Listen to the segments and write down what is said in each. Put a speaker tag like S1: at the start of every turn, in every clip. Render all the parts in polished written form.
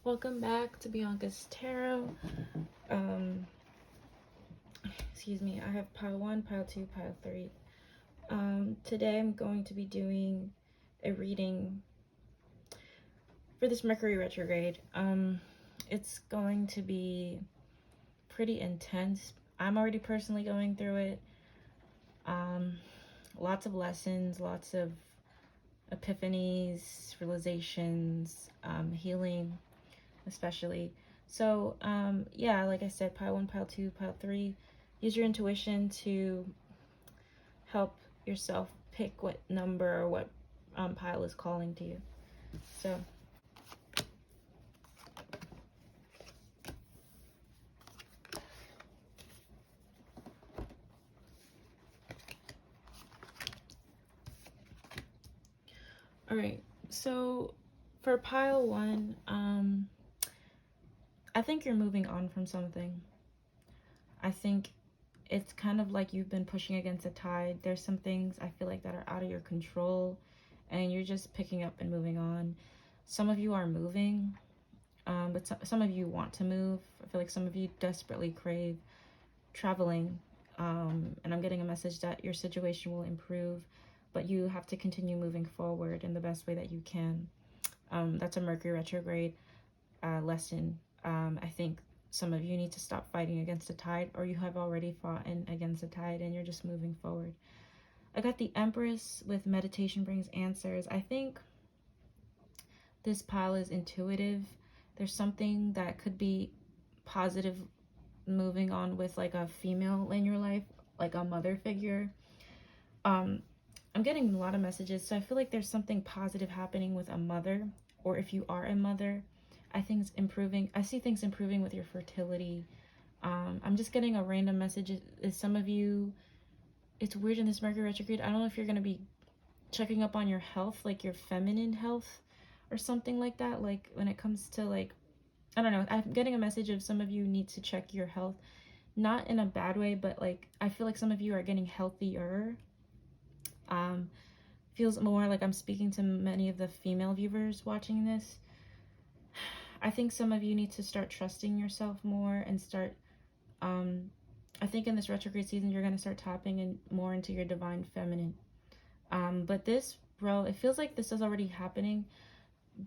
S1: Welcome back to Bianca's Tarot. Excuse me, I have pile 1, pile 2, pile 3. Today I'm going to be doing a reading for this Mercury retrograde. It's going to be pretty intense. I'm already personally going through it. Lots of lessons, lots of epiphanies, realizations, healing especially. So yeah, like I said, pile 1, pile 2, pile 3, use your intuition to help yourself pick what number or what pile is calling to you. So all right, so for pile 1, I think you're moving on from something. I think it's kind of like you've been pushing against a tide. There's some things I feel like that are out of your control, and you're just picking up and moving on. Some of you are moving, but some of you want to move. I feel like some of you desperately crave traveling, and I'm getting a message that your situation will improve, but you have to continue moving forward in the best way that you can. That's a Mercury retrograde lesson. I think some of you need to stop fighting against the tide, or you have already fought against the tide and you're just moving forward. I got the Empress with meditation brings answers. I think this pile is intuitive. There's something that could be positive moving on with like a female in your life, like a mother figure. I'm getting a lot of messages, so I feel like there's something positive happening with a mother, or if you are a mother, I think it's improving. I see things improving with your fertility. I'm just getting a random message. Is some of you, it's weird in this Mercury retrograde, I don't know if you're going to be checking up on your health, like your feminine health or something like that. Like when it comes to like, I don't know, I'm getting a message of some of you need to check your health. Not in a bad way, but like I feel like some of you are getting healthier. Feels more like I'm speaking to many of the female viewers watching this. I think some of you need to start trusting yourself more and start, I think in this retrograde season, you're going to start tapping in more into your divine feminine. But this, bro, it feels like this is already happening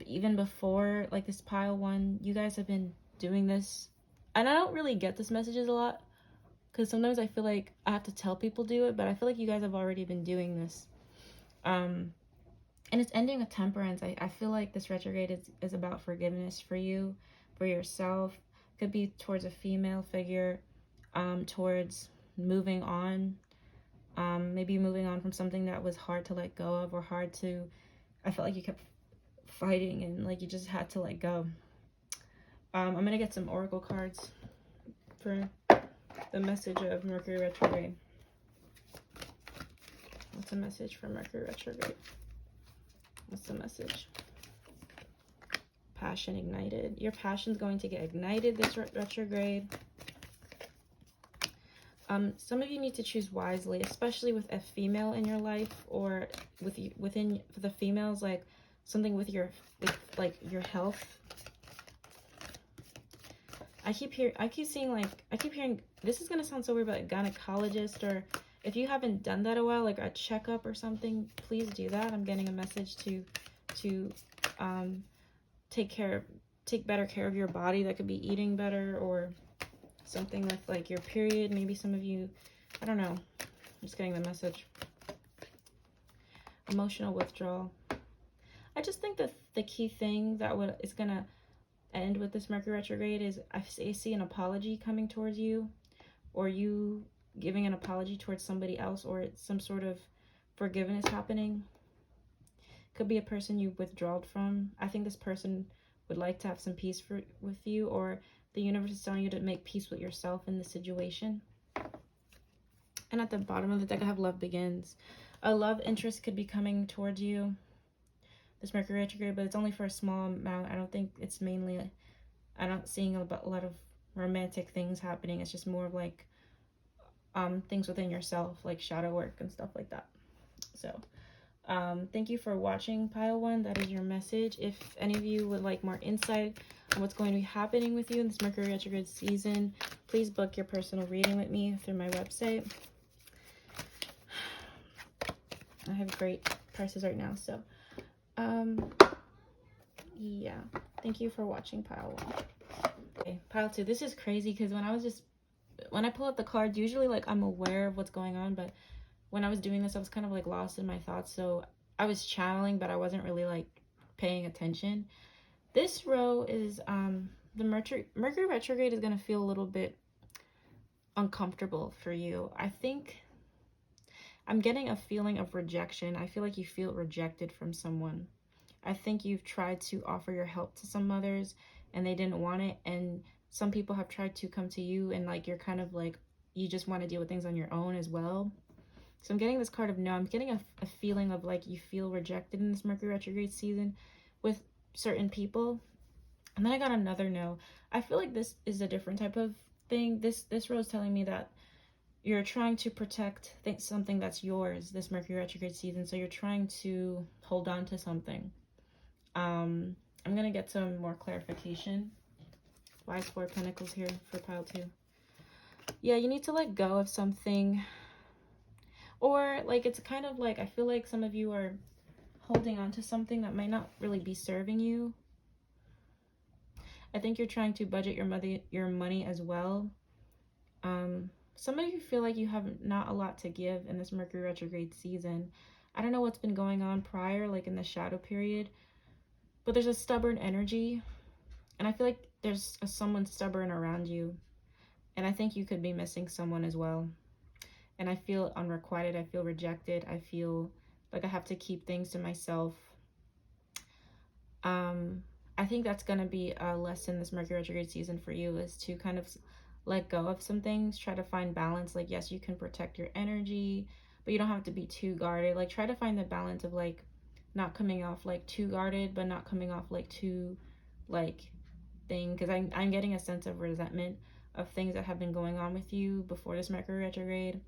S1: even before, like this pile 1, you guys have been doing this. And I don't really get this messages a lot because sometimes I feel like I have to tell people do it, but I feel like you guys have already been doing this. And it's ending with temperance. I feel like this retrograde is about forgiveness for you, for yourself. Could be towards a female figure, towards moving on. Maybe moving on from something that was hard to let go of, or hard to, I felt like you kept fighting and like you just had to let go. I'm going to get some oracle cards for the message of Mercury retrograde. What's a message for Mercury retrograde? What's the message? Passion ignited. Your passion's going to get ignited this retrograde. Some of you need to choose wisely, especially with a female in your life, or within for the females, like something with your health. I keep hearing, this is gonna sound so weird, but a gynecologist, or if you haven't done that a while, like a checkup or something, please do that. I'm getting a message to take better care of your body. That could be eating better, or something with like your period. Maybe some of you, I don't know. I'm just getting the message. Emotional withdrawal. I just think that the key thing that is gonna end with this Mercury retrograde is I see an apology coming towards you, or you giving an apology towards somebody else, or it's some sort of forgiveness happening. Could be a person you withdrawed from. I think this person would like to have some peace with you, or the universe is telling you to make peace with yourself in the situation. And at the bottom of the deck, I have love begins. A love interest could be coming towards you, this Mercury retrograde, but it's only for a small amount. I don't think it's mainly, I'm not seeing a lot of romantic things happening. It's just more of like things within yourself, like shadow work and stuff like that. So Thank you for watching, Pile 1. That is your message. If any of you would like more insight on what's going to be happening with you in this Mercury retrograde season, please book your personal reading with me through my website. I have great prices right now, so yeah. Thank you for watching, Pile 1. Okay, Pile 2. This is crazy because when I pull up the cards, usually like I'm aware of what's going on, but when I was doing this, I was kind of like lost in my thoughts. So I was channeling, but I wasn't really like paying attention. This row is the Mercury retrograde is going to feel a little bit uncomfortable for you. I think I'm getting a feeling of rejection. I feel like you feel rejected from someone. I think you've tried to offer your help to some others and they didn't want it. And some people have tried to come to you and like you're kind of like, you just want to deal with things on your own as well. So I'm getting this card of no. I'm getting a feeling of like you feel rejected in this Mercury retrograde season with certain people. And then I got another no. I feel like this is a different type of thing. This row is telling me that you're trying to protect something that's yours this Mercury retrograde season. So you're trying to hold on to something. I'm going to get some more clarification. Why is 4 of Pentacles here for Pile 2? Yeah, you need to let go of something. Or like it's kind of like I feel like some of you are holding on to something that might not really be serving you. I think you're trying to budget your money as well. Some of you feel like you have not a lot to give in this Mercury retrograde season. I don't know what's been going on prior, like in the shadow period, but there's a stubborn energy, and I feel like there's someone stubborn around you, and I think you could be missing someone as well. And I feel unrequited. I feel rejected. I feel like I have to keep things to myself. I think that's going to be a lesson this Mercury retrograde season for you, is to kind of let go of some things. Try to find balance. Like, yes, you can protect your energy, but you don't have to be too guarded. Like, try to find the balance of like not coming off like too guarded, but not coming off like too like thing. Because I'm getting a sense of resentment of things that have been going on with you before this Mercury retrograde.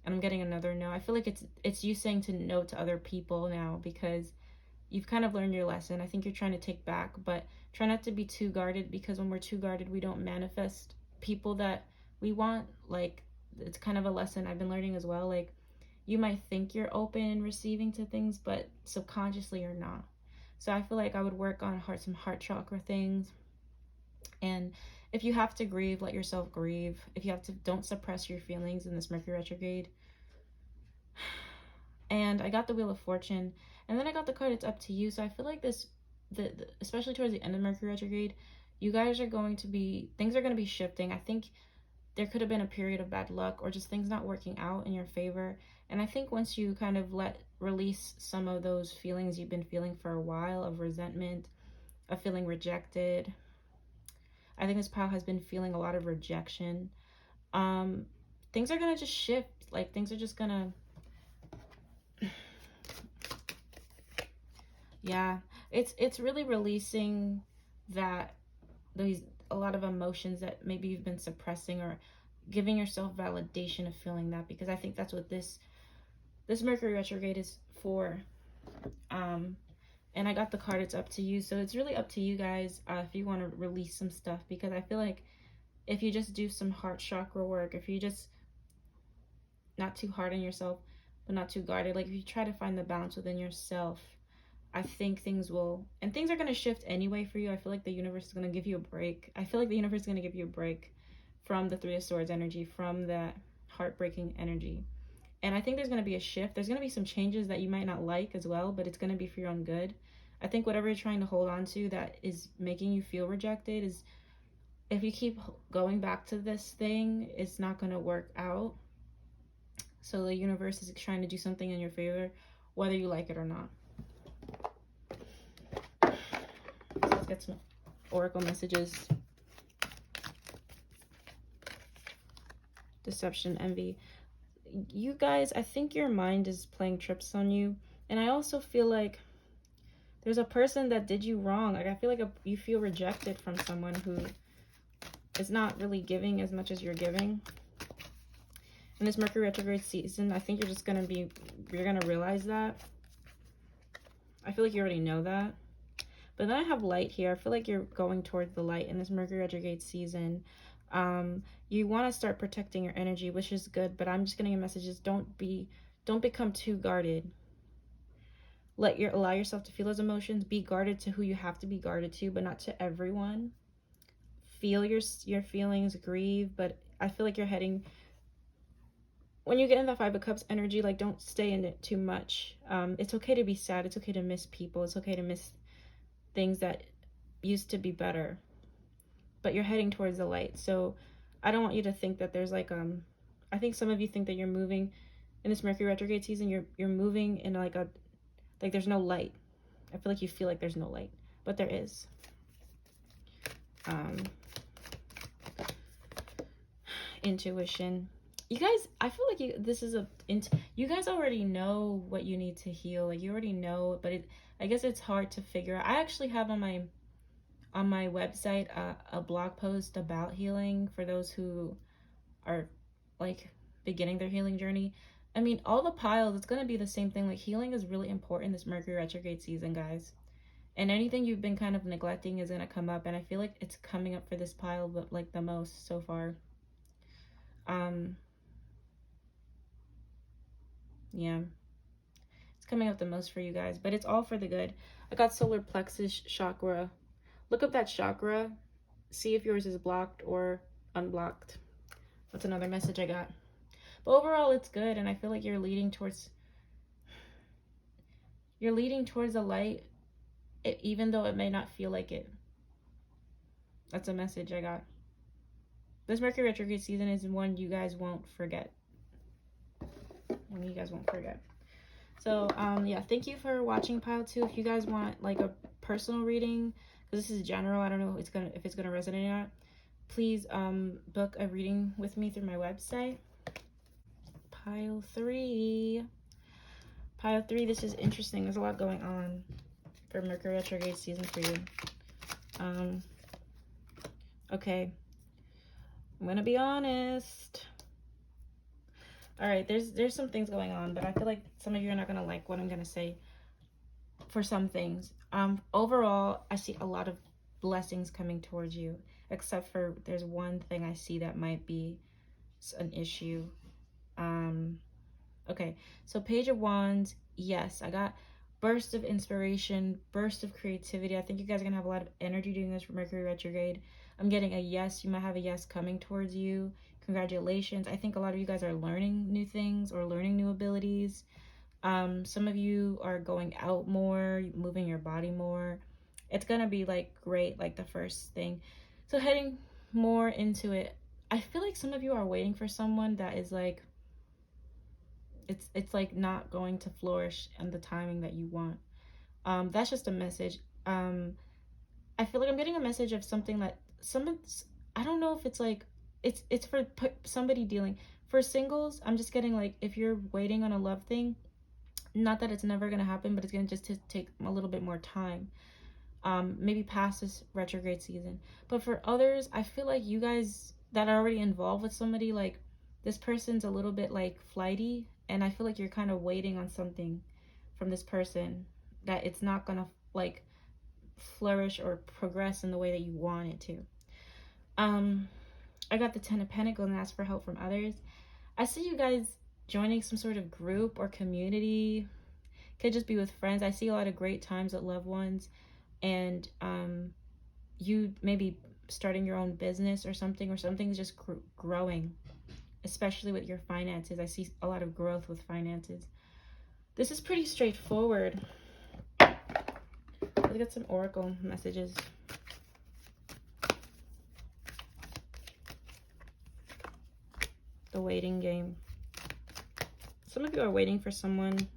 S1: And I'm getting another no. I feel like it's you saying to no to other people now because you've kind of learned your lesson. I think you're trying to take back, but try not to be too guarded, because when we're too guarded, we don't manifest people that we want. Like, it's kind of a lesson I've been learning as well. Like, you might think you're open and receiving to things, but subconsciously you're not. So I feel like I would work on some heart chakra things. And if you have to grieve, let yourself grieve. If you have to, don't suppress your feelings in this Mercury retrograde. And I got the Wheel of Fortune, and then I got the card, it's up to you. So I feel like this, especially towards the end of Mercury retrograde, you guys are going to be, things are going to be shifting. I think there could have been a period of bad luck or just things not working out in your favor. And I think once you kind of release some of those feelings you've been feeling for a while, of resentment, of feeling rejected, I think this pile has been feeling a lot of rejection. Things are gonna just shift. Like, things are just gonna, yeah. It's really releasing a lot of emotions that maybe you've been suppressing, or giving yourself validation of feeling that, because I think that's what this Mercury retrograde is for. And I got the card, it's up to you. So it's really up to you guys if you want to release some stuff, because I feel like if you just do some heart chakra work, if you just not too hard on yourself, but not too guarded, like if you try to find the balance within yourself, I think things will, and things are going to shift anyway for you. I feel like the universe is going to give you a break. I feel like the universe is going to give you a break from the 3 of Swords energy, from that heartbreaking energy. And I think there's going to be a shift. There's going to be some changes that you might not like as well, but it's going to be for your own good. I think whatever you're trying to hold on to that is making you feel rejected, is if you keep going back to this thing, it's not going to work out. So the universe is trying to do something in your favor, whether you like it or not. So let's get some oracle messages. Deception, envy. You guys, I think your mind is playing tricks on you. And I also feel like there's a person that did you wrong. Like, I feel like you feel rejected from someone who is not really giving as much as you're giving. In this Mercury retrograde season, I think you're going to realize that. I feel like you already know that. But then I have light here. I feel like you're going towards the light in this Mercury retrograde season. You want to start protecting your energy, which is good, but I'm just getting a message is don't become too guarded. Allow yourself to feel those emotions. Be guarded to who you have to be guarded to, but not to everyone. Feel your feelings, grieve, but I feel like you're heading, when you get in the Five of Cups energy, like, don't stay in it too much. It's okay to be sad. It's okay to miss people. It's okay to miss things that used to be better, but you're heading towards the light. So I don't want you to think that there's like, I think some of you think that you're moving in this Mercury retrograde season. You're moving in like there's no light. I feel like you feel like there's no light, but there is. Intuition. You guys, I feel like you guys already know what you need to heal. Like, you already know, but I guess it's hard to figure out. I actually have on my website a blog post about healing for those who are like beginning their healing journey. I mean, all the piles, it's going to be the same thing. Like, healing is really important this Mercury retrograde season, guys. And anything you've been kind of neglecting is going to come up. And I feel like it's coming up for this pile, but like the most so far. Yeah. It's coming up the most for you guys, but it's all for the good. I got solar plexus chakra. Look up that chakra. See if yours is blocked or unblocked. That's another message I got. But overall, it's good, and I feel like you're leading towards the light, even though it may not feel like it. That's a message I got. This Mercury retrograde season is one you guys won't forget. So, yeah, thank you for watching pile 2. If you guys want like a personal reading, because this is general, I don't know if it's gonna resonate or not, please book a reading with me through my website. Pile 3. This is interesting. There's a lot going on for Mercury retrograde season for you. Okay, I'm gonna be honest. All right, there's some things going on, but I feel like some of you are not gonna like what I'm gonna say for some things. Overall, I see a lot of blessings coming towards you, except for there's one thing I see that might be an issue. Okay, so Page of Wands, yes, I got burst of inspiration, burst of creativity. I think you guys are gonna have a lot of energy doing this for Mercury retrograde. I'm getting a yes. You might have a yes coming towards you. Congratulations. I think a lot of you guys are learning new things or learning new abilities. Some of you are going out more, moving your body more. It's gonna be like great, like the first thing. So heading more into it, I feel like some of you are waiting for someone that is like, it's like not going to flourish and the timing that you want. That's just a message. I feel like I'm getting a message of something that I don't know if it's like, it's for somebody dealing. For singles, I'm just getting like, if you're waiting on a love thing, not that it's never going to happen, but it's going to just take a little bit more time. Maybe past this retrograde season. But for others, I feel like you guys that are already involved with somebody, like, this person's a little bit like flighty, and I feel like you're kind of waiting on something from this person that it's not going to like flourish or progress in the way that you want it to. I got the 10 of Pentacles and ask for help from others. I see you guys joining some sort of group or community. Could just be with friends. I see a lot of great times with loved ones, and you maybe starting your own business or something's just growing, especially with your finances. I see a lot of growth with finances. This is pretty straightforward. Let's get some oracle messages. The waiting game. Some of you are waiting for someone.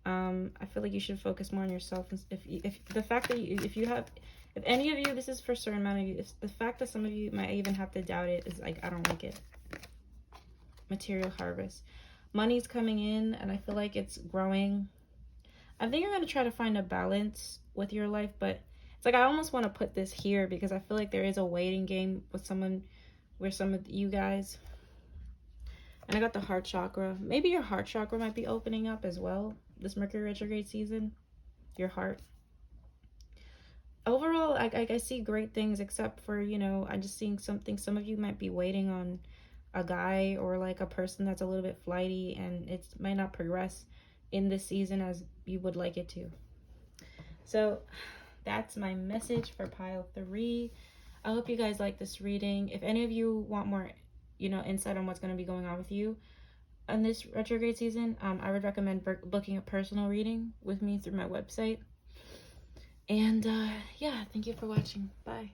S1: I feel like you should focus more on yourself. If the fact that if any of you, this is for a certain amount of you, if the fact that some of you might even have to doubt it is like, I don't like it. Material harvest. Money's coming in, and I feel like it's growing. I think you're going to try to find a balance with your life, but it's like, I almost want to put this here because I feel like there is a waiting game with someone, where some of you guys, and I got the heart chakra. Maybe your heart chakra might be opening up as well this Mercury retrograde season. your heart. Overall, I see great things, except for, you know, I'm just seeing something. Some of you might be waiting on a guy or like a person that's a little bit flighty, and it might not progress in this season as you would like it to. So that's my message for pile 3. I hope you guys like this reading. If any of you want more, you know, insight on what's going to be going on with you on this retrograde season, I would recommend booking a personal reading with me through my website. And yeah, thank you for watching. Bye.